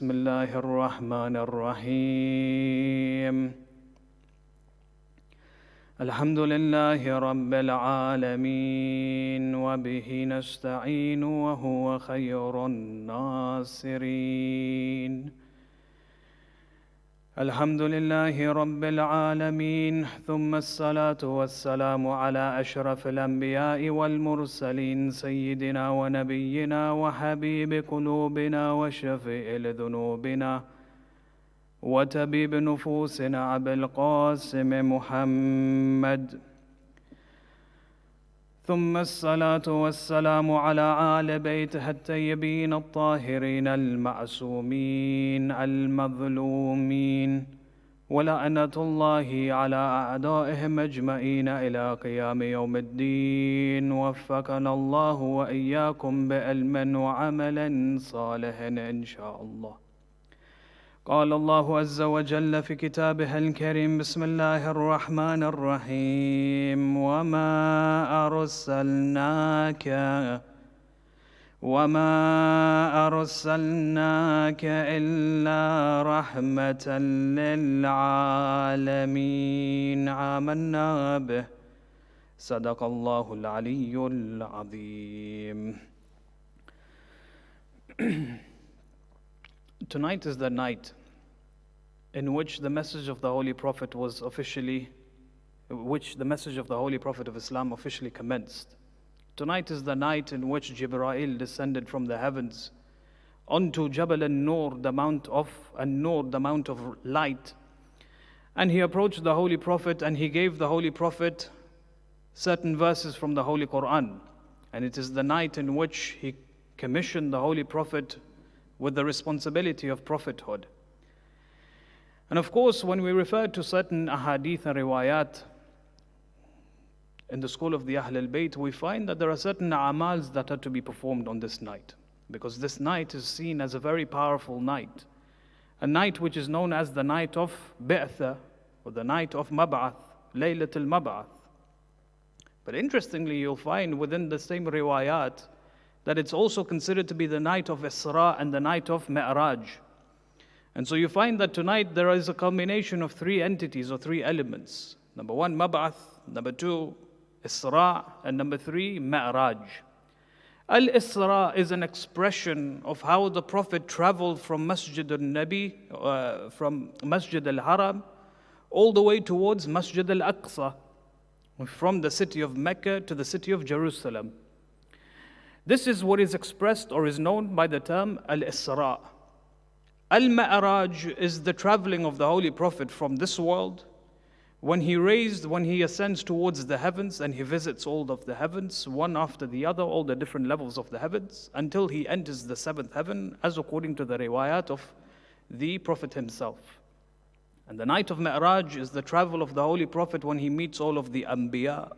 بسم الله الرحمن الرحيم الحمد لله رب العالمين وبه نستعين وهو خير الناصرين الحمد لله رب العالمين ثم الصلاة والسلام على أشرف الأنبياء والمرسلين سيدنا ونبينا وحبيب قلوبنا وشفيع ذنوبنا وطبيب نفوسنا أبي القاسم محمد ثم الصلاة والسلام على آل بيته الطيبين الطاهرين المعصومين المظلومين ولعنة الله على أعدائهم أجمعين إلى قيام يوم الدين وفقنا الله وإياكم بعلم وعمل صالح إن شاء الله. قال الله عز وجل في كتابه الكريم بسم الله الرحمن الرحيم وما أرسلناك إلا رحمة للعالمين آمنا به صدق الله العلي العظيم. Tonight is the night in which the message of the Holy Prophet of Islam officially commenced. Tonight is the night in which Jibreel descended from the heavens onto Jabal an-Nur, the mount of light. And he approached the Holy Prophet and he gave the Holy Prophet certain verses from the Holy Quran. And it is the night in which he commissioned the Holy Prophet with the responsibility of prophethood. And of course, when we refer to certain ahadith and riwayat in the school of the Ahl al-Bayt, we find that there are certain amals that are to be performed on this night, because this night is seen as a very powerful night, a night which is known as the night of Bi'tha, or the night of Mab'ath, Laylatul Mab'ath. But interestingly, you'll find within the same riwayat that it's also considered to be the night of Isra and the night of Mi'raj. And so you find that tonight there is a culmination of three entities or three elements. Number one, Mab'ath. Number two, Isra. And number three, Mi'raj. Al-Isra is an expression of how the Prophet traveled from Masjid al-Nabi, from Masjid al-Haram, all the way towards Masjid al-Aqsa, from the city of Mecca to the city of Jerusalem. This is what is expressed or is known by the term Al-Isra. Al-Mi'raj is the traveling of the Holy Prophet from this world when he ascends towards the heavens and he visits all of the heavens, one after the other, all the different levels of the heavens, until he enters the seventh heaven, as according to the riwayat of the Prophet himself. And the night of Mi'raj is the travel of the Holy Prophet when he meets all of the Anbiya.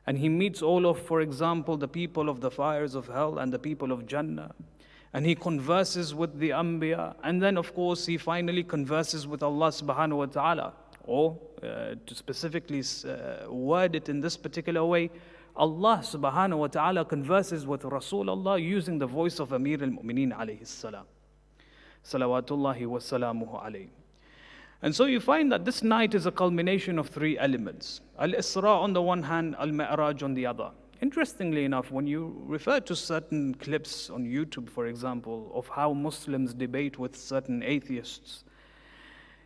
And he meets all of, for example, the people of the fires of hell and the people of Jannah. And he converses with the Anbiya. And then, of course, he finally converses with Allah subhanahu wa ta'ala. Or, to specifically word it in this particular way, Allah subhanahu wa ta'ala converses with Rasulullah using the voice of Amir al-Mu'mineen alayhi salam. Salawatullahi wa salamuhu alayhi. And so you find that this night is a culmination of three elements. Al-Isra on the one hand, Al-Mi'raj on the other. Interestingly enough, when you refer to certain clips on YouTube, for example, of how Muslims debate with certain atheists,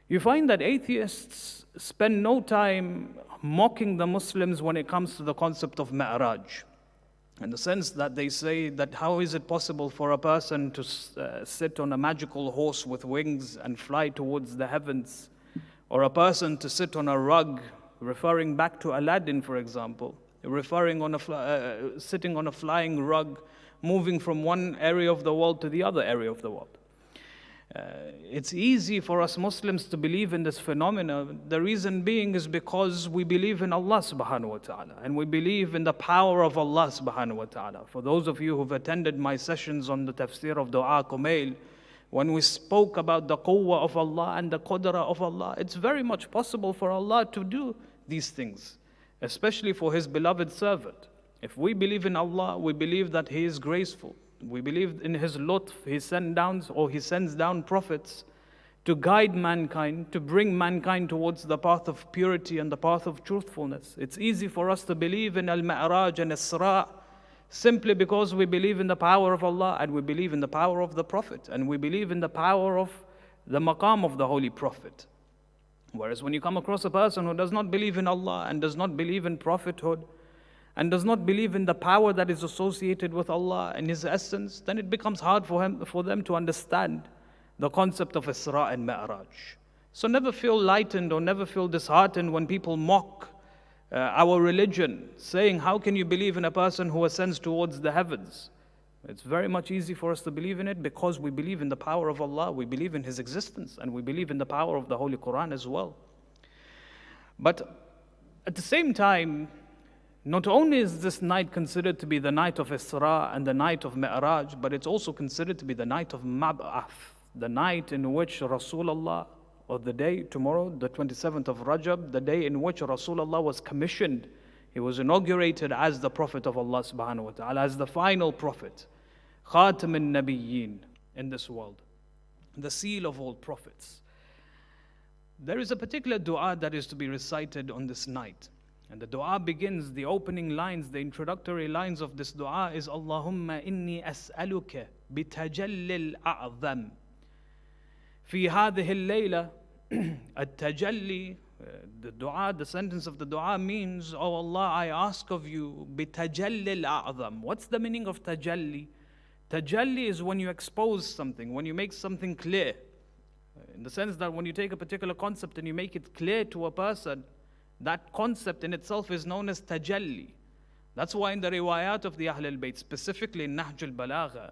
you find that atheists spend no time mocking the Muslims when it comes to the concept of Mi'raj. In the sense that they say that how is it possible for a person to sit on a magical horse with wings and fly towards the heavens, or a person to sit on a rug, referring back to Aladdin, for example, sitting on a flying rug, moving from one area of the world to the other area of the world. It's easy for us Muslims to believe in this phenomenon. The reason being is because we believe in Allah subhanahu wa ta'ala, and we believe in the power of Allah subhanahu wa ta'ala. For those of you who've attended my sessions on the tafsir of Dua Kumail, when we spoke about the quwwah of Allah and the qudra of Allah, it's very much possible for Allah to do these things, especially for His beloved servant. If we believe in Allah, we believe that He is graceful, We believe in His lutf. He sends down prophets to guide mankind, to bring mankind towards the path of purity and the path of truthfulness. It's easy for us to believe in Al-Ma'raj and Isra simply because we believe in the power of Allah, and we believe in the power of the Prophet, and we believe in the power of the maqam of the Holy Prophet. Whereas when you come across a person who does not believe in Allah and does not believe in prophethood and does not believe in the power that is associated with Allah and His essence, then it becomes hard for them to understand the concept of Isra and Mi'raj. So never feel lightened or never feel disheartened when people mock our religion, saying, how can you believe in a person who ascends towards the heavens? It's very much easy for us to believe in it because we believe in the power of Allah, we believe in His existence, and we believe in the power of the Holy Quran as well. But at the same time, not only is this night considered to be the night of Isra and the night of Mi'raj, but it's also considered to be the night of Mab'ath, the night in which Rasulullah, or the day tomorrow, the 27th of Rajab, the day in which Rasulullah was commissioned. He was inaugurated as the Prophet of Allah subhanahu wa ta'ala, as the final Prophet, Khatam al-Nabiyyin in this world, the seal of all prophets. There is a particular dua that is to be recited on this night. And the dua begins, the opening lines, the introductory lines of this dua is Allahumma inni as'aluka bitajalli al-a'zam. في هذه الليلة التجلي, the dua, the sentence of the dua means, oh Allah, I ask of you بتجلي الأعظم. What's the meaning of tajalli? Tajalli is when you expose something, when you make something clear. In the sense that when you take a particular concept and you make it clear to a person, that concept in itself is known as tajalli. That's why in the riwayat of the Ahlul Bayt, specifically in Nahj al-Balagha,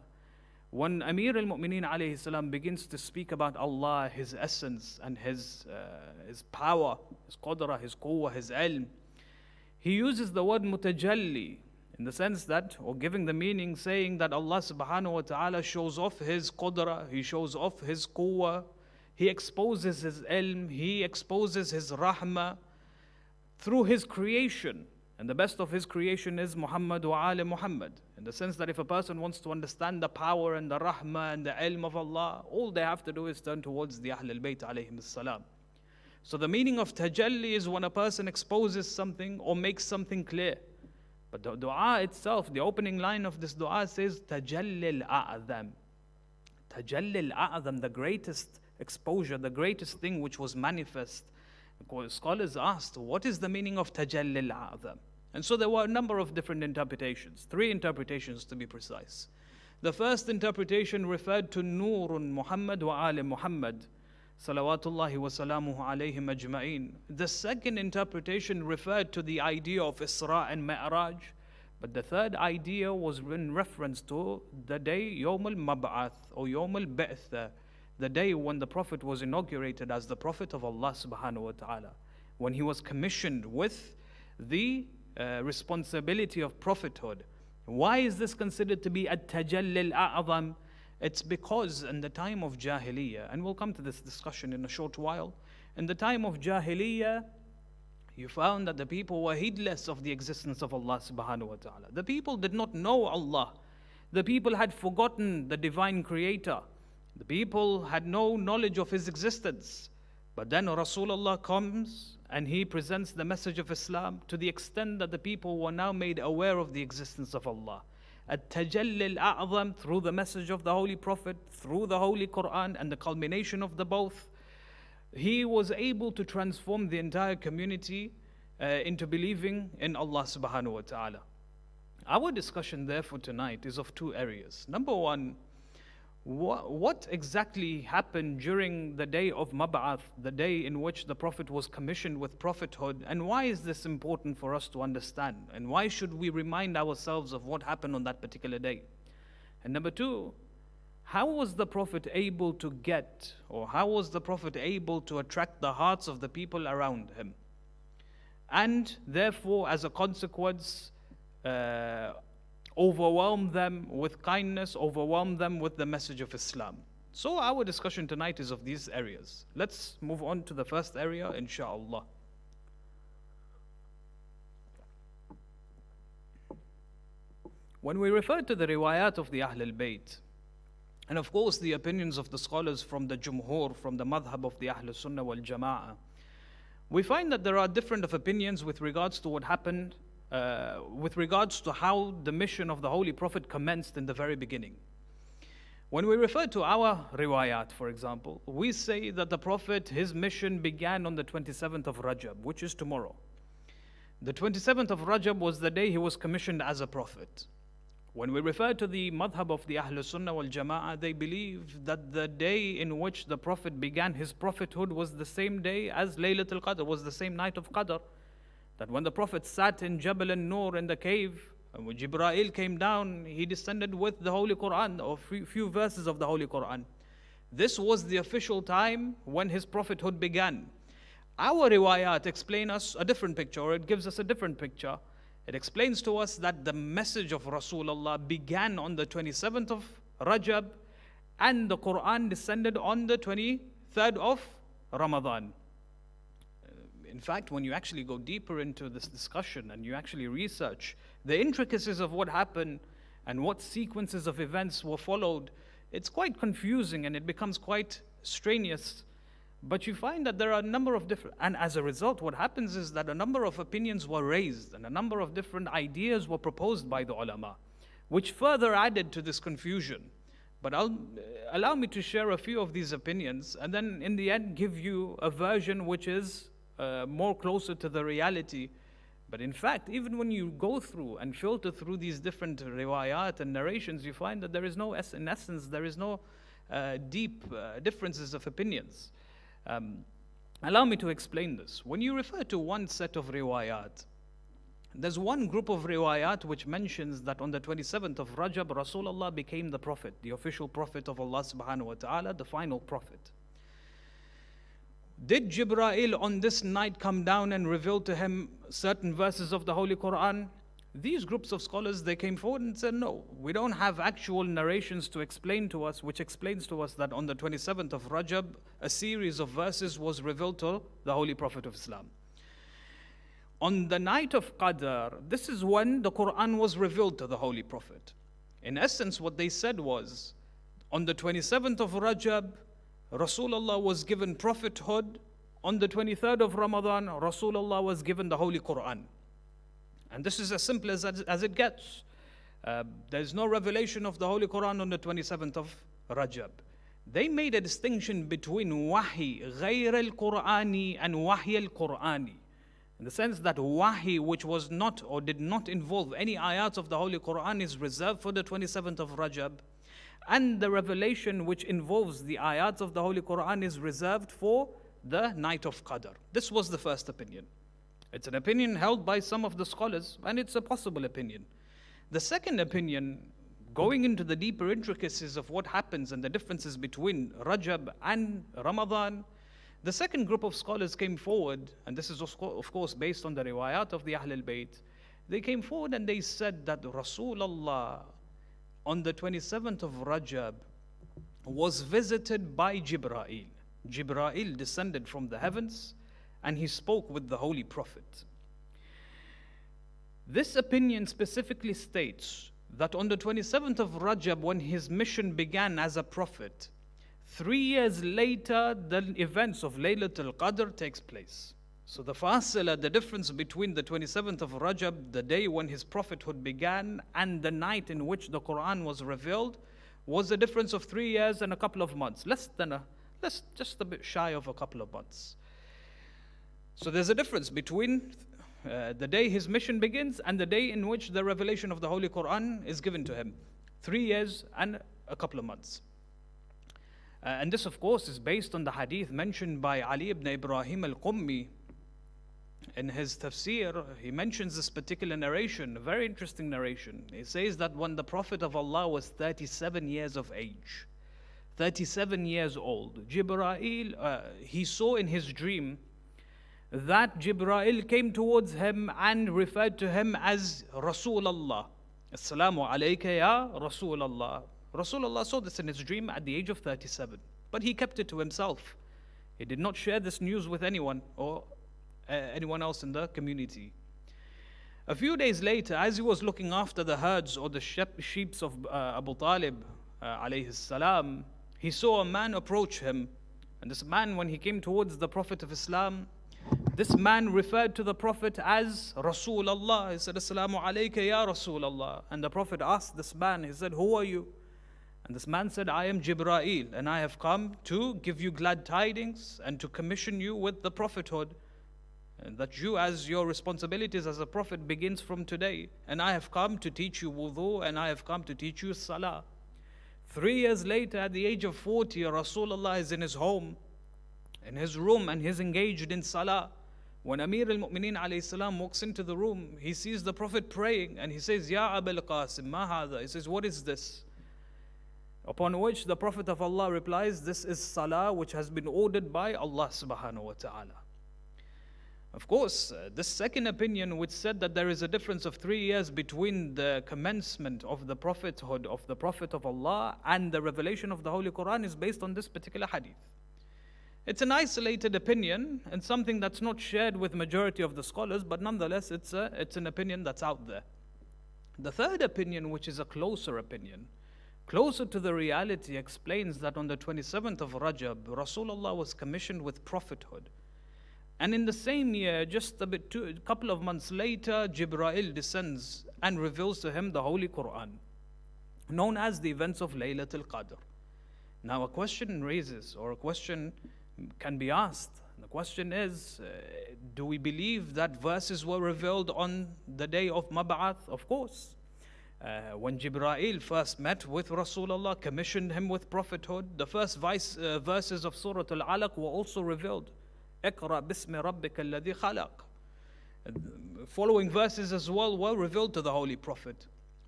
when Amir al-Mu'mineen alayhi salam begins to speak about Allah, His essence and His power, His qadra, His quwwah, His ilm, he uses the word mutajalli in the sense that, or giving the meaning, saying that Allah subhanahu wa ta'ala shows off His qadra, He shows off His quwwah, He exposes His ilm, He exposes His rahmah through His creation. And the best of His creation is Muhammad wa ali Muhammad. In the sense that if a person wants to understand the power and the rahmah and the ilm of Allah, all they have to do is turn towards the Ahlul Bayt alayhim salam. So the meaning of tajalli is when a person exposes something or makes something clear. But the dua itself, the opening line of this dua says Tajalli al-A'zam. Tajalli al-A'zam, the greatest exposure, the greatest thing which was manifest. Scholars asked, what is the meaning of Tajalli al-A'zam? And so there were a number of different interpretations, 3 interpretations to be precise. The first interpretation referred to Nurun Muhammad wa Ali Muhammad, salawatullahi wa salamuhu alayhim ajma'een. The second interpretation referred to the idea of Isra and Mi'raj, but the third idea was in reference to the day Yawm al-Mab'ath or Yawm al-Ba'th, the day when the Prophet was inaugurated as the Prophet of Allah subhanahu wa ta'ala, when he was commissioned with the responsibility of prophethood. Why is this considered to be at-Tajalli al-A'zam? It's because in the time of Jahiliya, and we'll come to this discussion in a short while, in the time of Jahiliya, you found that the people were heedless of the existence of Allah subhanahu wa ta'ala. The people did not know Allah. The people had forgotten the divine creator. The people had no knowledge of His existence. But then Rasulullah comes and he presents the message of Islam to the extent that the people were now made aware of the existence of Allah. At-Tajalli al-A'zam, through the message of the Holy Prophet, through the Holy Quran, and the culmination of the both, he was able to transform the entire community into believing in Allah subhanahu wa ta'ala. Our discussion therefore tonight is of 2 areas. Number one, what exactly happened during the day of Mab'ath, the day in which the Prophet was commissioned with prophethood, and why is this important for us to understand? And why should we remind ourselves of what happened on that particular day? And number 2, how was the Prophet able to get, or how was the Prophet able to attract the hearts of the people around him? And therefore, as a consequence, overwhelm them with kindness, overwhelm them with the message of Islam. So our discussion tonight is of these areas. Let's move on to the first area, inshaAllah. When we refer to the riwayat of the Ahl al-Bayt, and of course the opinions of the scholars from the Jumhur, from the madhab of the Ahl Sunnah wal Jama'ah, we find that there are different of opinions with regards to what happened, with regards to how the mission of the Holy Prophet commenced in the very beginning. When we refer to our riwayat, for example, we say that the Prophet, his mission began on the 27th of Rajab, which is tomorrow. The 27th of Rajab was the day he was commissioned as a prophet. When we refer to the madhab of the Ahl Sunnah wal Jama'ah, they believe that the day in which the Prophet began his prophethood was the same day as Laylatul Qadr, was the same night of Qadr. That when the Prophet sat in Jabal an-Nur in the cave, and when Jibreel came down, he descended with the Holy Quran, or few verses of the Holy Quran. This was the official time when his prophethood began. Our riwayat explain us a different picture, or it gives us a different picture. It explains to us that the message of Rasulullah began on the 27th of Rajab, and the Quran descended on the 23rd of Ramadan. In fact, when you actually go deeper into this discussion and you actually research the intricacies of what happened and what sequences of events were followed, it's quite confusing and it becomes quite strenuous. But you find that there are a number of different, and as a result, what happens is that a number of opinions were raised and a number of different ideas were proposed by the ulama, which further added to this confusion. But allow me to share a few of these opinions and then in the end give you a version which is more closer to the reality. But in fact, even when you go through and filter through these different riwayat and narrations, you find that there is no, in essence, there is no deep differences of opinions. Allow me to explain this. When you refer to one set of riwayat, there's one group of riwayat which mentions that on the 27th of Rajab, Rasulullah became the Prophet, the official Prophet of Allah subhanahu wa ta'ala, the final Prophet. Did Jibreel on this night come down and reveal to him certain verses of the Holy Quran? These groups of scholars, they came forward and said, no, we don't have actual narrations to explain to us, which explains to us that on the 27th of Rajab, a series of verses was revealed to the Holy Prophet of Islam. On the night of Qadr, this is when the Quran was revealed to the Holy Prophet. In essence, what they said was, on the 27th of Rajab, Rasulullah was given prophethood. On the 23rd of Ramadan, Rasulullah was given the Holy Quran. And this is as simple as it gets. There is no revelation of the Holy Quran on the 27th of Rajab. They made a distinction between wahi, ghayr al-Qur'ani, and wahi al-Qur'ani. In the sense that wahi, which was not or did not involve any ayat of the Holy Quran, is reserved for the 27th of Rajab. And the revelation which involves the ayats of the Holy Quran is reserved for the night of Qadr. This was the first opinion. It's an opinion held by some of the scholars, and it's a possible opinion. The second opinion, going into the deeper intricacies of what happens and the differences between Rajab and Ramadan, the second group of scholars came forward, and this is of course based on the riwayat of the Ahl al-Bayt. They came forward and they said that Rasulullah on the 27th of Rajab was visited by Jibreel. Jibreel descended from the heavens and he spoke with the Holy Prophet. This opinion specifically states that on the 27th of Rajab, when his mission began as a prophet, 3 years later, the events of Laylatul Qadr takes place. So the fasila, the difference between the 27th of Rajab, the day when his prophethood began, and the night in which the Quran was revealed, was a difference of 3 years and a couple of months. Just a bit shy of a couple of months. So there's a difference between the day his mission begins and the day in which the revelation of the Holy Quran is given to him. 3 years and a couple of months. And this, of course, is based on the hadith mentioned by Ali ibn Ibrahim al-Qummi. In his tafsir, he mentions this particular narration, a very interesting narration. He says that when the Prophet of Allah was 37 years of age, 37 years old, Jibreel, he saw in his dream that Jibreel came towards him and referred to him as Rasulullah. Assalamu alayka ya Rasulullah. Rasulullah saw this in his dream at the age of 37, but he kept it to himself. He did not share this news with anyone or anyone else in the community. A few days later, as he was looking after the herds or the sheep of Abu Talib, alayhi salam, he saw a man approach him. And this man, when he came towards the Prophet of Islam, this man referred to the Prophet as Rasulullah. He said, Assalamu alayka ya Rasulullah. And the Prophet asked this man, he said, who are you? And this man said, I am Jibreel, and I have come to give you glad tidings and to commission you with the prophethood. And that you, as your responsibilities as a prophet begins from today. And I have come to teach you wudu, and I have come to teach you salah. 3 years later, at the age of 40, Rasulullah is in his home, in his room, and he's engaged in salah. When Amir al-Mu'mineen alayhi salam walks into the room, he sees the Prophet praying, and he says, Ya Abul Qasim, ma hadha? He says, what is this? Upon which the Prophet of Allah replies, this is salah which has been ordered by Allah subhanahu wa ta'ala. Of course, this second opinion, which said that there is a difference of 3 years between the commencement of the prophethood of the Prophet of Allah and the revelation of the Holy Quran, is based on this particular hadith. It's an isolated opinion and something that's not shared with majority of the scholars, but nonetheless it's an opinion that's out there. The third opinion, which is a closer opinion, closer to the reality, explains that on the 27th of Rajab, Rasulullah was commissioned with prophethood. And in the same year, just a couple of months later, Jibreel descends and reveals to him the Holy Quran, known as the events of Laylatul Qadr. Now a question raises, or a question can be asked. The question is, do we believe that verses were revealed on the day of Mab'ath? Of course. When Jibreel first met with Rasulullah, commissioned him with prophethood, the first verses of Surah Al-Alaq were also revealed. اقرأ باسم ربك الذي خلق. Following verses as well were revealed to the Holy Prophet.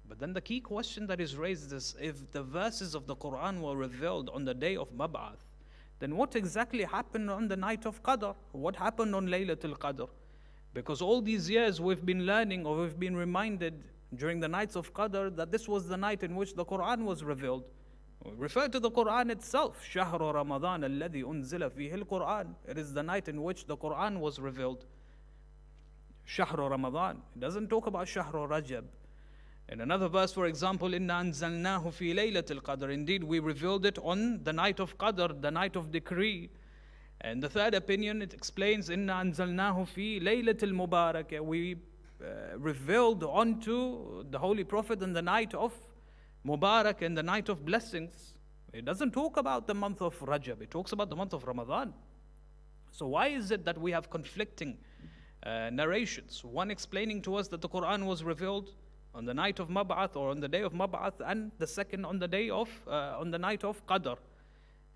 But then the key question that is raised is, if the verses of the Quran were revealed on the day of Mab'ath, then what exactly happened on the night of Qadr? What happened on Laylatul Qadr? Because all these years we've been learning, or we've been reminded during the nights of Qadr, that this was the night in which the Quran was revealed. We refer to the Quran itself, شهر رمضان الذي أنزل فيه القرآن. It is the night in which the Quran was revealed. شهر Ramadan. It doesn't talk about شهر Rajab. In another verse, for example, إِنَّا أَنزَلْنَاهُ فِي لَيْلَةِ الْقَدْرِ. Indeed, we revealed it on the night of Qadr, the night of decree. And the third opinion, it explains, إِنَّا أَنزَلْنَاهُ فِي لَيْلَةِ الْمُبَارَكَ. We revealed onto the Holy Prophet in the night of Mubarak, and the night of blessings. It doesn't talk about the month of Rajab, it talks about the month of Ramadan. So why is it that we have conflicting narrations? One explaining to us that the Quran was revealed on the night of Mab'ath, or on the day of Mab'ath, and the second on the day of on the night of Qadr.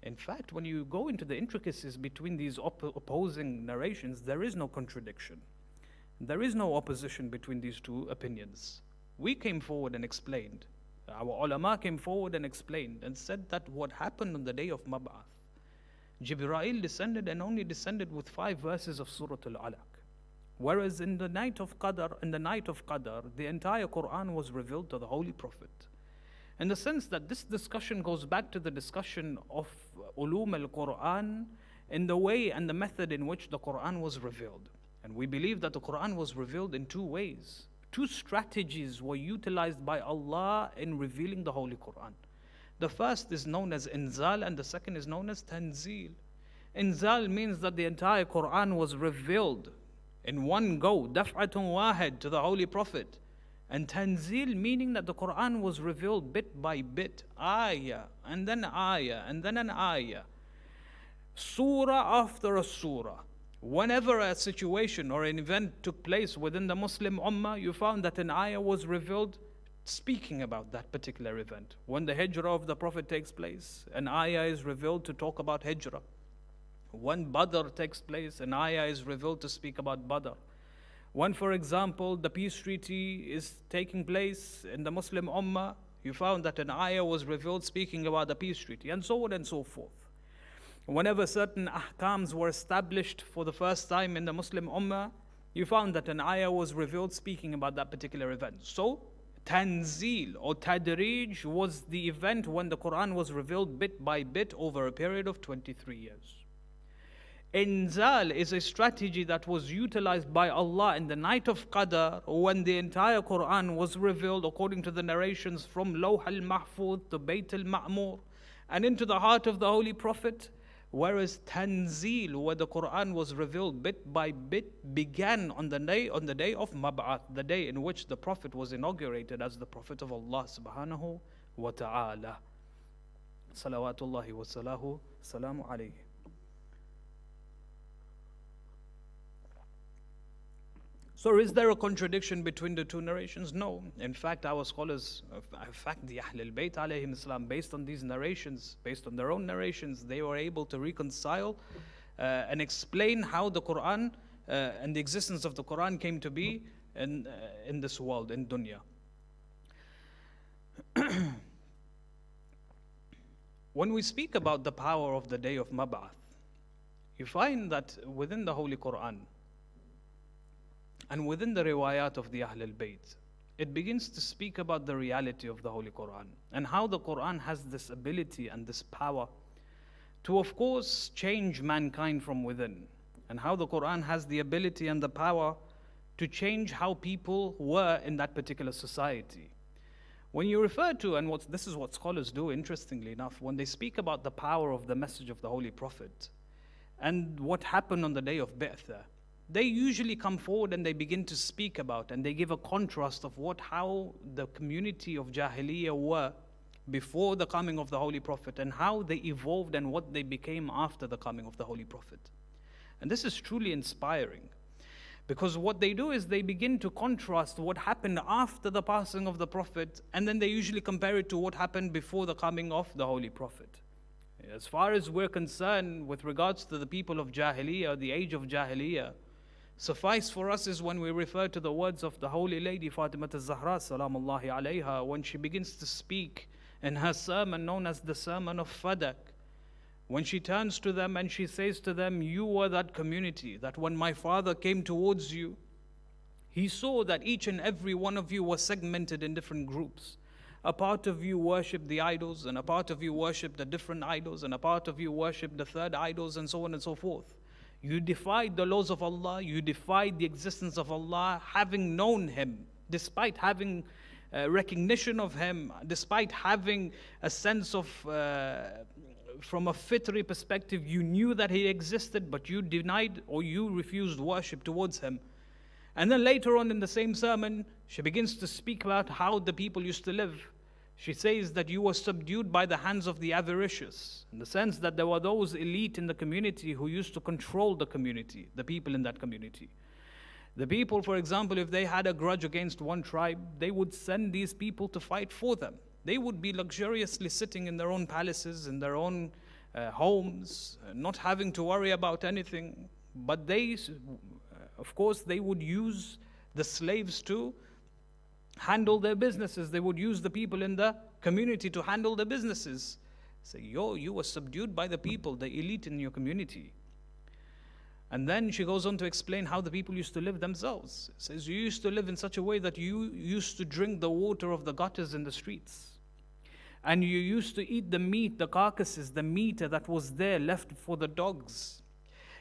In fact, when you go into the intricacies between these opposing narrations, there is no contradiction. There is no opposition between these two opinions. We came forward and explained. Our ulama came forward and explained and said that what happened on the day of Mab'ath, Jibreel descended and only descended with 5 verses of Surah Al-Alaq. Whereas in the night of Qadr, the entire Quran was revealed to the Holy Prophet. In the sense that this discussion goes back to the discussion of ulum al-Quran, in the way and the method in which the Quran was revealed. And we believe that the Quran was revealed in 2 ways. 2 strategies were utilized by Allah in revealing the Holy Quran. The first is known as Inzal, and the second is known as Tanzil. Inzal means that the entire Quran was revealed in one go, daf'atun wahid, to the Holy Prophet. And Tanzil meaning that the Quran was revealed bit by bit, ayah, and then an ayah, surah after a surah. Whenever a situation or an event took place within the Muslim Ummah, you found that an ayah was revealed speaking about that particular event. When the hijrah of the Prophet takes place, an ayah is revealed to talk about hijrah. When Badr takes place, an ayah is revealed to speak about Badr. When, for example, the peace treaty is taking place in the Muslim Ummah, you found that an ayah was revealed speaking about the peace treaty, and so on and so forth. Whenever certain ahkams were established for the first time in the Muslim Ummah, you found that an ayah was revealed speaking about that particular event. So, Tanzil or Tadrij was the event when the Quran was revealed bit by bit over a period of 23 years. Inzal is a strategy that was utilized by Allah in the night of Qadr when the entire Quran was revealed according to the narrations from Lawh al-Mahfuz to Bayt al-Ma'mur and into the heart of the Holy Prophet. Whereas Tanzil, where the Quran was revealed bit by bit, began on the day of Mab'ath, the day in which the Prophet was inaugurated as the Prophet of Allah subhanahu wa ta'ala. Salawatullahi wa salamu alayhi. So is there a contradiction between the two narrations? No. In fact, our scholars, the Ahlul Bayt alayhim salam, based on these narrations, based on their own narrations, they were able to reconcile and explain how the Quran and the existence of the Quran came to be in this world, in dunya. When we speak about the power of the day of Mab'ath, you find that within the Holy Quran, and within the riwayat of the Ahlul Bayt, it begins to speak about the reality of the Holy Quran and how the Quran has this ability and this power to, of course, change mankind from within, and how the Quran has the ability and the power to change how people were in that particular society. When you refer to, and this is what scholars do, interestingly enough, when they speak about the power of the message of the Holy Prophet and what happened on the day of Bi'thah, they usually come forward and they begin to speak about, and they give a contrast of how the community of Jahiliya were before the coming of the Holy Prophet and how they evolved and what they became after the coming of the Holy Prophet. And this is truly inspiring, because what they do is they begin to contrast what happened after the passing of the Prophet, and then they usually compare it to what happened before the coming of the Holy Prophet. As far as we're concerned with regards to the people of Jahiliya, the age of Jahiliya, suffice for us is when we refer to the words of the Holy Lady Fatima al-Zahra salamullahi alayha, when she begins to speak in her sermon known as the Sermon of Fadak, when she turns to them and she says to them, you were that community that when my father came towards you, he saw that each and every one of you was segmented in different groups. A part of you worshipped the idols, and a part of you worshipped the different idols, and a part of you worshipped the third idols, and so on and so forth. You defied the laws of Allah, you defied the existence of Allah, having known Him, despite having recognition of Him, despite having a sense of, from a fitri perspective, you knew that He existed, but you denied or you refused worship towards Him. And then later on in the same sermon, she begins to speak about how the people used to live. She says that you were subdued by the hands of the avaricious, in the sense that there were those elite in the community who used to control the community, the people in that community. The people, for example, if they had a grudge against one tribe, they would send these people to fight for them. They would be luxuriously sitting in their own palaces, in their own homes, not having to worry about anything. But they, of course, they would use the slaves to handle their businesses. They would use the people in the community to handle their businesses. Say, you were subdued by the people, the elite in your community. And then she goes on to explain how the people used to live themselves. It says, you used to live in such a way that you used to drink the water of the gutters in the streets. And you used to eat the meat, the carcasses, the meat that was there left for the dogs.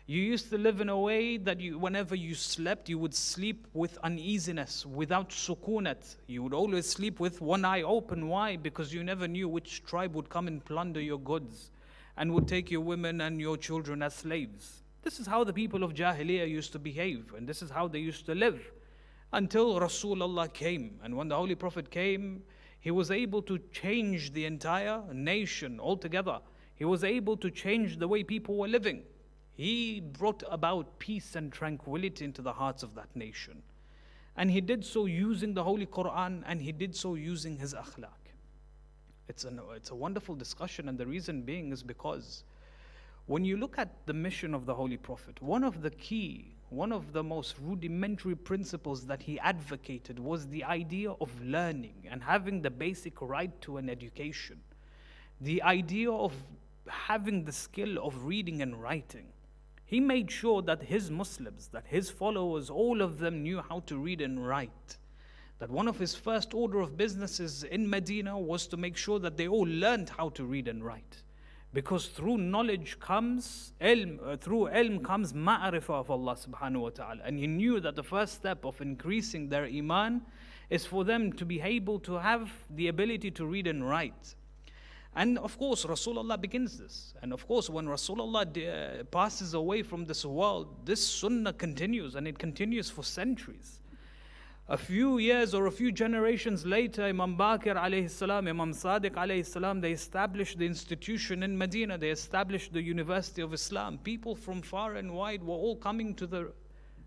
You used to live in a way that whenever you slept, you would sleep with uneasiness, without sukunat. You would always sleep with one eye open. Why? Because you never knew which tribe would come and plunder your goods and would take your women and your children as slaves. This is how the people of Jahiliyyah used to behave, and this is how they used to live until Rasulullah came. And when the Holy Prophet came, he was able to change the entire nation altogether. He was able to change the way people were living. He brought about peace and tranquility into the hearts of that nation. And he did so using the Holy Quran, and he did so using his akhlaq. It's a wonderful discussion, and the reason being is because when you look at the mission of the Holy Prophet, one of the most rudimentary principles that he advocated was the idea of learning and having the basic right to an education. The idea of having the skill of reading and writing. He made sure that his Muslims, that his followers, all of them knew how to read and write. That one of his first order of businesses in Medina was to make sure that they all learned how to read and write. Because through knowledge comes ilm, through ilm comes ma'rifah of Allah subhanahu wa ta'ala. And he knew that the first step of increasing their iman is for them to be able to have the ability to read and write. And of course, Rasulullah begins this. And of course, when Rasulullah passes away from this world, this sunnah continues, and it continues for centuries. A few years or a few generations later, Imam Baqir alayhi salam, Imam Sadiq alayhi salam, they established the institution in Medina. They established the University of Islam. People from far and wide were all coming to the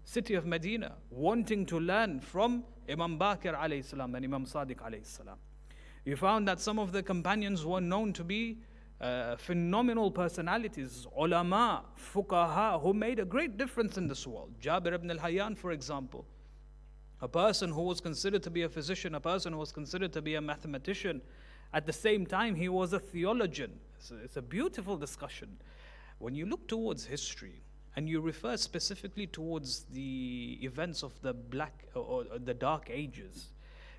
city of Medina, wanting to learn from Imam Baqir alayhi salam and Imam Sadiq alayhi salam. You found that some of the companions were known to be phenomenal personalities, ulama, fuqaha, who made a great difference in this world. Jabir ibn al-Hayyan, for example, a person who was considered to be a physician, a person who was considered to be a mathematician. At the same time, he was a theologian. It's a beautiful discussion. When you look towards history, and you refer specifically towards the events of the the Dark Ages,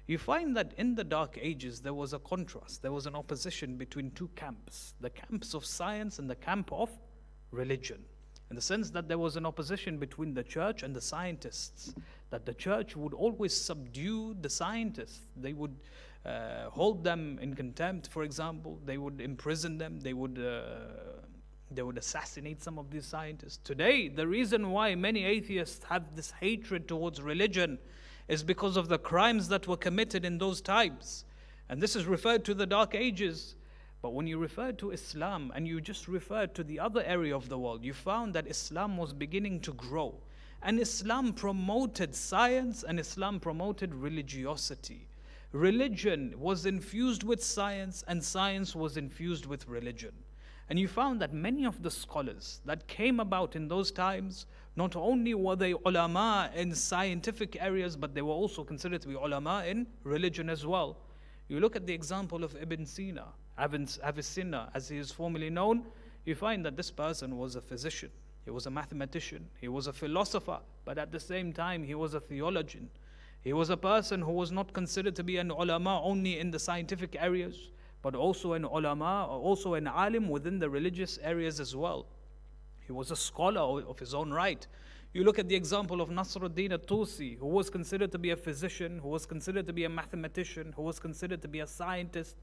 you find that in the Dark Ages there was a contrast, there was an opposition between two camps, the camps of science and the camp of religion. In the sense that there was an opposition between the church and the scientists, that the church would always subdue the scientists. They would hold them in contempt, for example. They would imprison them. They would assassinate some of these scientists. Today, the reason why many atheists have this hatred towards religion is because of the crimes that were committed in those times. And this is referred to the Dark Ages. But when you refer to Islam and you just refer to the other area of the world, you found that Islam was beginning to grow. And Islam promoted science and Islam promoted religiosity. Religion was infused with science and science was infused with religion. And you found that many of the scholars that came about in those times, not only were they ulama in scientific areas, but they were also considered to be ulama in religion as well. You look at the example of Ibn Sina, Avicenna, as he is formerly known, you find that this person was a physician, he was a mathematician, he was a philosopher, but at the same time he was a theologian. He was a person who was not considered to be an ulama only in the scientific areas, but also an ulama, or also an alim within the religious areas as well. He was a scholar of his own right. You look at the example of Nasruddin al-Tusi, who was considered to be a physician, who was considered to be a mathematician, who was considered to be a scientist.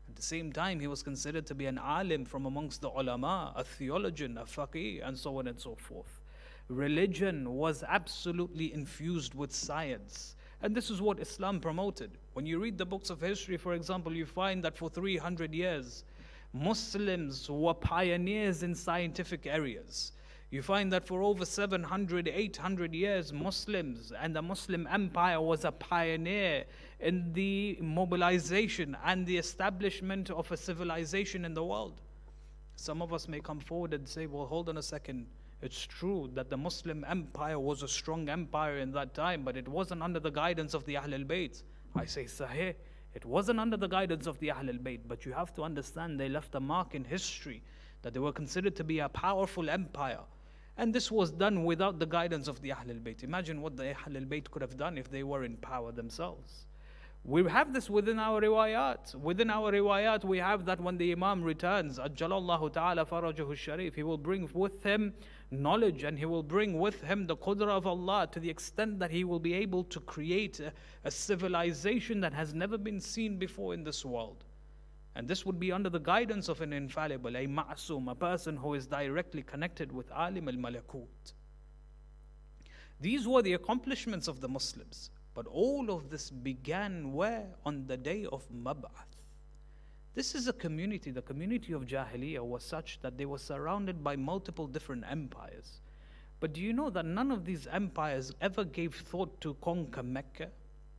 At the same time, he was considered to be an alim from amongst the ulama, a theologian, a faqih, and so on and so forth. Religion was absolutely infused with science. And this is what Islam promoted. When you read the books of history, for example, you find that for 300 years, Muslims were pioneers in scientific areas. You find that for over 700, 800 years, Muslims and the Muslim Empire was a pioneer in the mobilization and the establishment of a civilization in the world. Some of us may come forward and say, well, hold on a second. It's true that the Muslim Empire was a strong empire in that time, but it wasn't under the guidance of the Ahlul Bayt. I say, Sahih, it wasn't under the guidance of the Ahlul Bayt, but you have to understand they left a mark in history that they were considered to be a powerful empire. And this was done without the guidance of the Ahlul Bayt. Imagine what the Ahlul Bayt could have done if they were in power themselves. We have this within our riwayat. Within our riwayat, we have that when the Imam returns, Ajjalallahu ta'ala farajahu sharif, he will bring with him knowledge and he will bring with him the qudra of Allah to the extent that he will be able to create a civilization that has never been seen before in this world. And this would be under the guidance of an infallible, a ma'asum, a person who is directly connected with alim al-malakut. These were the accomplishments of the Muslims. But all of this began where? On the day of Mab'ath. This is a community, the community of Jahiliya was such that they were surrounded by multiple different empires. But do you know that none of these empires ever gave thought to conquer Mecca?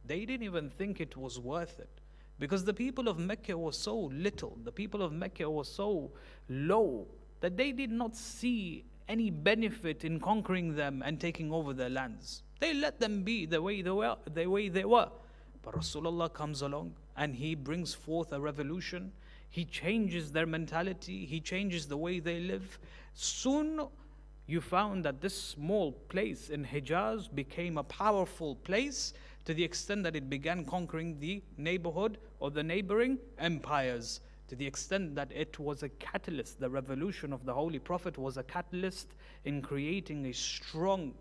They didn't even think it was worth it. Because the people of Mecca were so little, the people of Mecca were so low, that they did not see any benefit in conquering them and taking over their lands. They let them be the way they were. But Rasulullah comes along and he brings forth a revolution. He changes their mentality. He changes the way they live. Soon you found that this small place in Hijaz became a powerful place to the extent that it began conquering the neighborhood or the neighboring empires. to the extent that it was a catalyst. The revolution of the Holy Prophet was a catalyst in creating a strong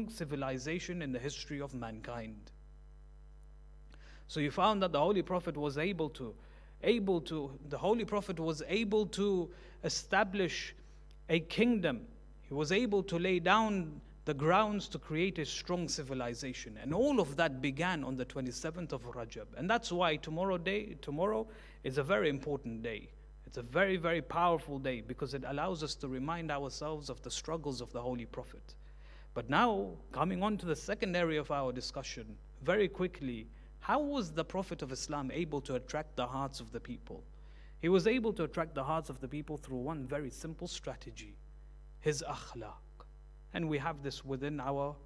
civilization in the history of mankind. So you found that the Holy Prophet was able to establish a kingdom. He was able to lay down the grounds to create a strong civilization. And all of that began on the 27th of Rajab. And that's why tomorrow is a very important day. It's a very, very powerful day because it allows us to remind ourselves of the struggles of the Holy Prophet. But now, coming on to the second area of our discussion, very quickly, how was the Prophet of Islam able to attract the hearts of the people? He was able to attract the hearts of the people through one very simple strategy, his akhlaq. And we have this within our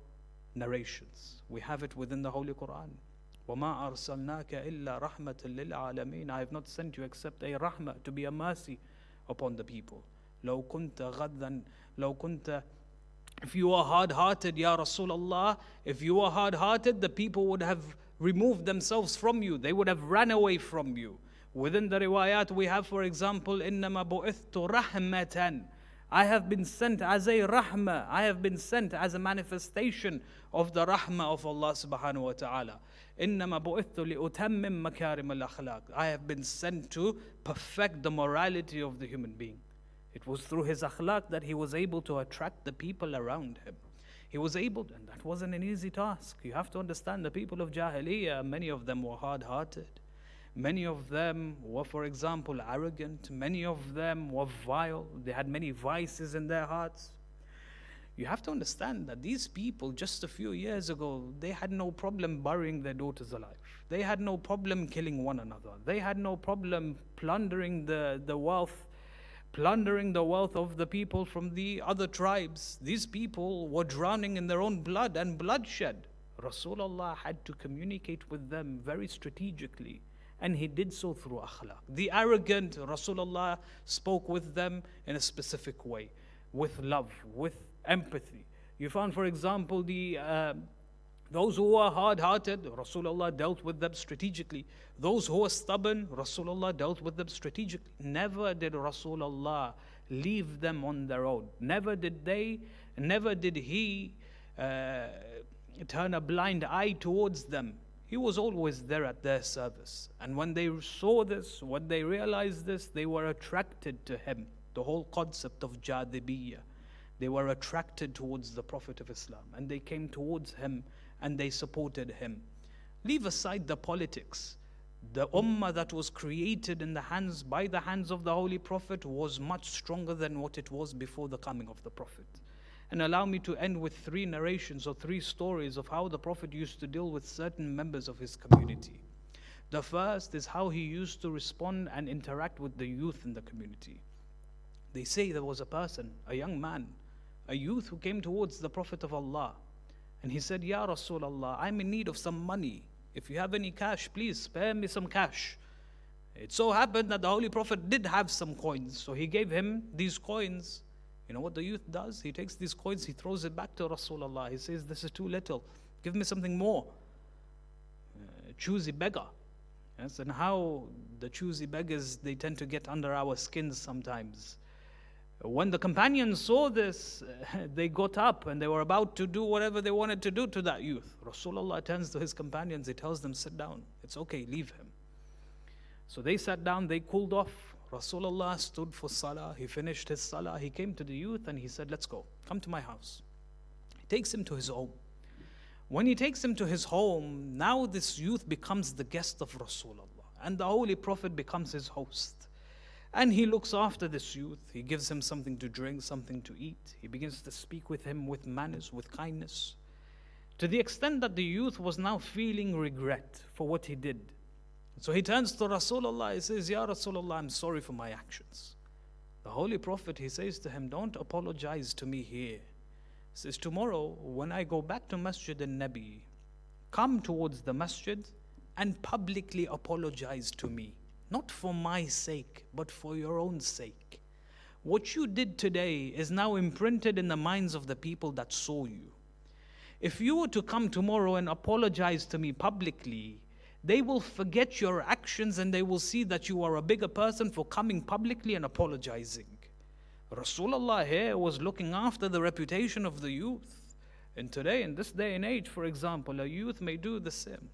narrations. We have it within the Holy Quran. وَمَا أَرْسَلْنَاكَ إِلَّا رَحْمَةً لِلْعَالَمِينَ. I have not sent you except a rahmah, to be a mercy upon the people. لَوْ كُنْتَ If you are hard-hearted, Ya Rasulullah, if you are hard-hearted, the people would have removed themselves from you. They would have ran away from you. Within the riwayat we have, for example, إِنَّمَا بُعِثْتُ رَحْمَةً. I have been sent as a rahmah. I have been sent as a manifestation of the rahmah of Allah subhanahu wa ta'ala. إِنَّمَا بُعِثْتُ لِأُتَمِّمْ مَكَارِمَ الْأَخْلَاقِ. I have been sent to perfect the morality of the human being. It was through his akhlaq that he was able to attract the people around him. He was able, and that wasn't an easy task. You have to understand the people of Jahiliya, many of them were hard-hearted. Many of them were, for example, arrogant. Many of them were vile. They had many vices in their hearts. You have to understand that these people, just a few years ago, they had no problem burying their daughters alive. They had no problem killing one another. They had no problem plundering the wealth of the people from the other tribes. These people were drowning in their own blood and bloodshed. Rasulullah had to communicate with them very strategically. And he did so through akhlaq. The arrogant, Rasulullah spoke with them in a specific way, with love, with empathy. You found, for example, those who were hard-hearted, Rasulullah dealt with them strategically. Those who were stubborn, Rasulullah dealt with them strategically. Never did Rasulullah leave them on their own. Never did he turn a blind eye towards them. He was always there at their service. And when they saw this, when they realized this, they were attracted to him. The whole concept of jadibiyya. They were attracted towards the Prophet of Islam. And they came towards him and they supported him. Leave aside the politics. The ummah that was created by the hands of the Holy Prophet was much stronger than what it was before the coming of the Prophet. And allow me to end with 3 narrations or 3 stories of how the Prophet used to deal with certain members of his community. The first is how he used to respond and interact with the youth in the community. They say there was a person, a young man, a youth who came towards the Prophet of Allah. And he said, Ya Rasulullah, I'm in need of some money. If you have any cash, please spare me some cash. It so happened that the Holy Prophet did have some coins. So he gave him these coins. You know what the youth does? He takes these coins, he throws it back to Rasulullah. He says, this is too little. Give me something more. Choosy beggar. Yes, and how the choosy beggars, they tend to get under our skins sometimes. When the companions saw this, they got up and they were about to do whatever they wanted to do to that youth. Rasulullah turns to his companions, he tells them, sit down. It's okay, leave him. So they sat down, they cooled off. Rasulullah stood for salah, he finished his salah, he came to the youth and he said, let's go, come to my house. He takes him to his home. When he takes him to his home, now this youth becomes the guest of Rasulullah and the Holy Prophet becomes his host. And he looks after this youth, he gives him something to drink, something to eat. He begins to speak with him with manners, with kindness. To the extent that the youth was now feeling regret for what he did. So he turns to Rasulullah, he says, Ya Rasulullah, I'm sorry for my actions. The Holy Prophet, he says to him, don't apologize to me here. He says, tomorrow when I go back to Masjid al-Nabi, come towards the Masjid and publicly apologize to me. Not for my sake, but for your own sake. What you did today is now imprinted in the minds of the people that saw you. If you were to come tomorrow and apologize to me publicly, they will forget your actions and they will see that you are a bigger person for coming publicly and apologizing. Rasulullah here was looking after the reputation of the youth. And today, in this day and age, for example, a youth may do the same.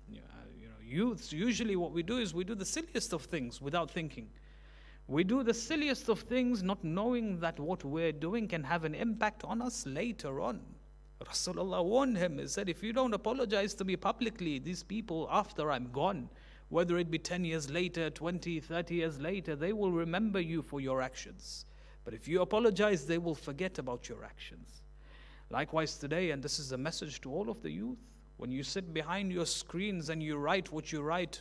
Youths, usually what we do is we do the silliest of things without thinking. We do the silliest of things not knowing that what we're doing can have an impact on us later on. Rasulullah warned him. He said, if you don't apologize to me publicly, these people after I'm gone, whether it be 10 years later, 20, 30 years later, they will remember you for your actions. But if you apologize, they will forget about your actions. Likewise today, and this is a message to all of the youth, when you sit behind your screens and you write what you write,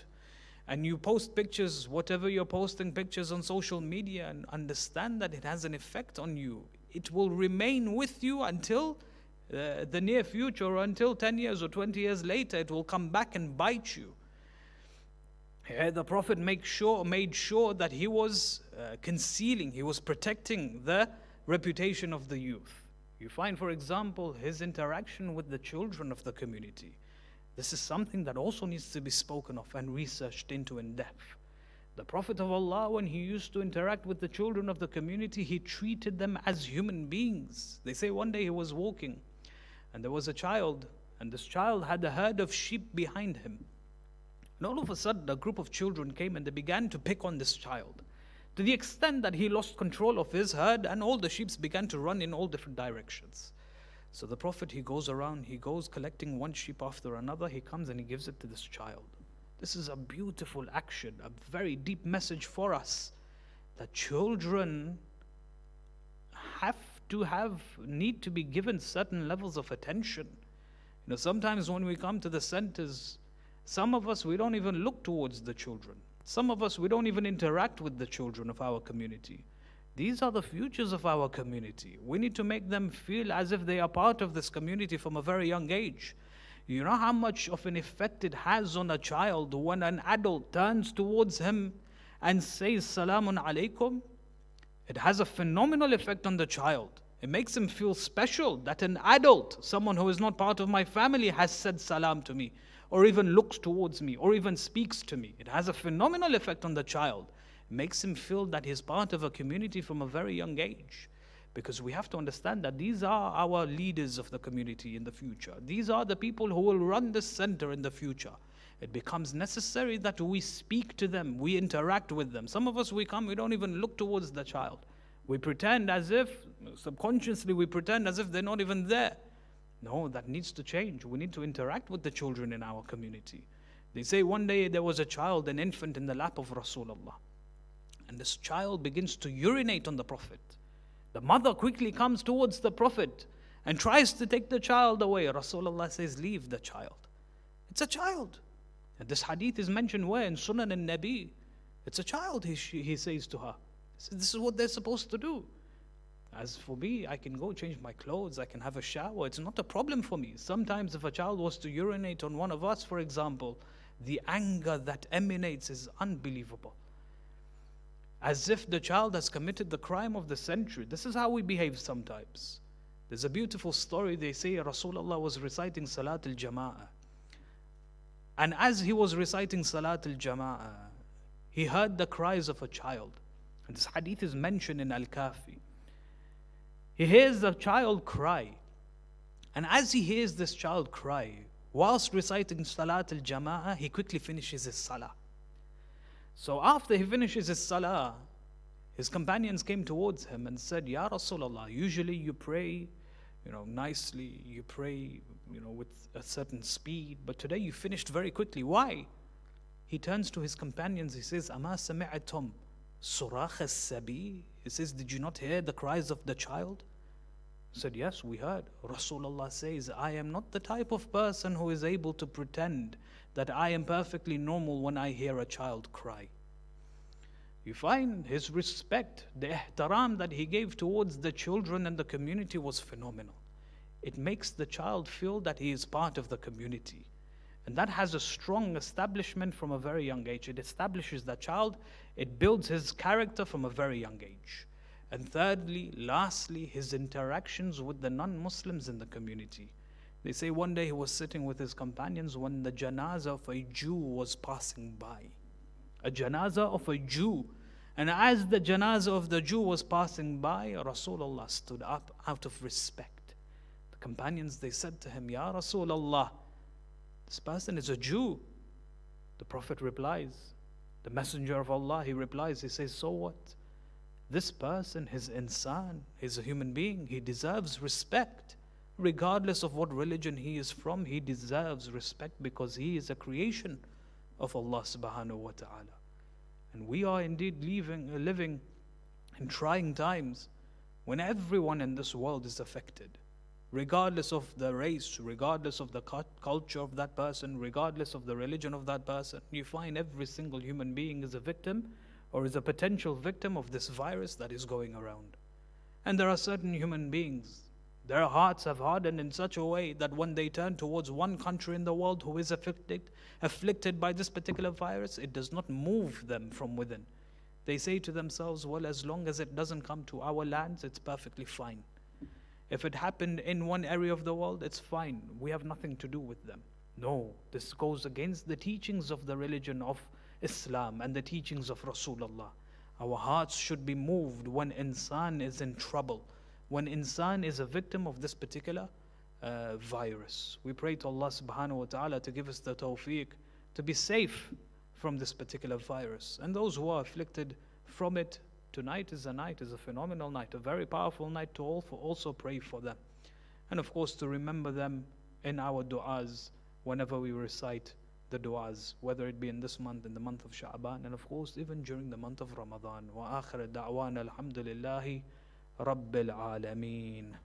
and you post pictures, whatever you're posting pictures on social media, and understand that it has an effect on you. It will remain with you until the near future, or until 10 years or 20 years later, it will come back and bite you. Here the Prophet made sure that he was concealing, he was protecting the reputation of the youth. You find, for example, his interaction with the children of the community. This is something that also needs to be spoken of and researched into in depth. The Prophet of Allah, when he used to interact with the children of the community, he treated them as human beings. They say one day he was walking and there was a child, and this child had a herd of sheep behind him. And all of a sudden, a group of children came and they began to pick on this child, to the extent that he lost control of his herd and all the sheep began to run in all different directions. So the Prophet, he goes around, he goes collecting one sheep after another, he comes and he gives it to this child. This is a beautiful action, a very deep message for us, that children need to be given certain levels of attention. Sometimes when we come to the centers, some of us, we don't even look towards the children. Some of us, we don't even interact with the children of our community. These are the futures of our community. We need to make them feel as if they are part of this community from a very young age. You know how much of an effect it has on a child when an adult turns towards him and says, Salamun alaikum? It has a phenomenal effect on the child. It makes him feel special that an adult, someone who is not part of my family, has said salam to me, or even looks towards me, or even speaks to me. It has a phenomenal effect on the child. It makes him feel that he's part of a community from a very young age. Because we have to understand that these are our leaders of the community in the future. These are the people who will run this center in the future. It becomes necessary that we speak to them, we interact with them. Some of us, we come, we don't even look towards the child. We pretend as if, subconsciously we pretend as if they're not even there. No, that needs to change. We need to interact with the children in our community. They say one day there was a child, an infant in the lap of Rasulullah. And this child begins to urinate on the Prophet. The mother quickly comes towards the Prophet and tries to take the child away. Rasulullah says, leave the child. It's a child. And this hadith is mentioned where? In Sunan al-Nabi. It's a child, he says to her. He says, this is what they're supposed to do. As for me, I can go change my clothes, I can have a shower. It's not a problem for me. Sometimes if a child was to urinate on one of us, for example, the anger that emanates is unbelievable. As if the child has committed the crime of the century. This is how we behave sometimes. There's a beautiful story. They say Rasulullah was reciting Salat al-Jama'ah. And as he was reciting Salat al-Jama'ah, he heard the cries of a child. And this hadith is mentioned in Al-Kafi. He hears the child cry. And as he hears this child cry, whilst reciting Salat al-Jama'ah, he quickly finishes his salah. So after he finishes his salah, his companions came towards him and said, Ya Rasulullah, usually you pray, nicely, you pray, with a certain speed, but today you finished very quickly. Why? He turns to his companions, he says, Ama sami'atum surakh as-sabi? He says, did you not hear the cries of the child? He said, yes, we heard. Rasulullah says, I am not the type of person who is able to pretend that I am perfectly normal when I hear a child cry. You find his respect, the ihtaram that he gave towards the children and the community was phenomenal. It makes the child feel that he is part of the community. And that has a strong establishment from a very young age. It establishes that child, it builds his character from a very young age. And thirdly, lastly, his interactions with the non-Muslims in the community. They say one day he was sitting with his companions when the janazah of a Jew was passing by. A janazah of a Jew. And as the janazah of the Jew was passing by, Rasulullah stood up out of respect. The companions, they said to him, Ya Rasulullah, this person is a Jew. The Prophet replies, the Messenger of Allah, he replies, he says, so what? This person, his insan, he's a human being, he deserves respect. Regardless of what religion he is from, he deserves respect because he is a creation of Allah subhanahu wa ta'ala. And we are indeed living in trying times when everyone in this world is affected. Regardless of the race, regardless of the culture of that person, regardless of the religion of that person, you find every single human being is a victim or is a potential victim of this virus that is going around. And there are certain human beings, their hearts have hardened in such a way that when they turn towards one country in the world who is afflicted by this particular virus, it does not move them from within. They say to themselves, well, as long as it doesn't come to our lands, it's perfectly fine. If it happened in one area of the world, it's fine. We have nothing to do with them. No, this goes against the teachings of the religion of Islam and the teachings of Rasulullah. Our hearts should be moved when insan is in trouble, when insan is a victim of this particular virus. We pray to Allah subhanahu wa ta'ala to give us the tawfiq to be safe from this particular virus. And those who are afflicted from it, tonight is a phenomenal night, a very powerful night to also pray for them. And of course to remember them in our du'as whenever we recite the du'as, whether it be in this month, in the month of Sha'ban, and of course even during the month of Ramadan. Wa akhir da'wana alhamdulillahi rabbil alameen.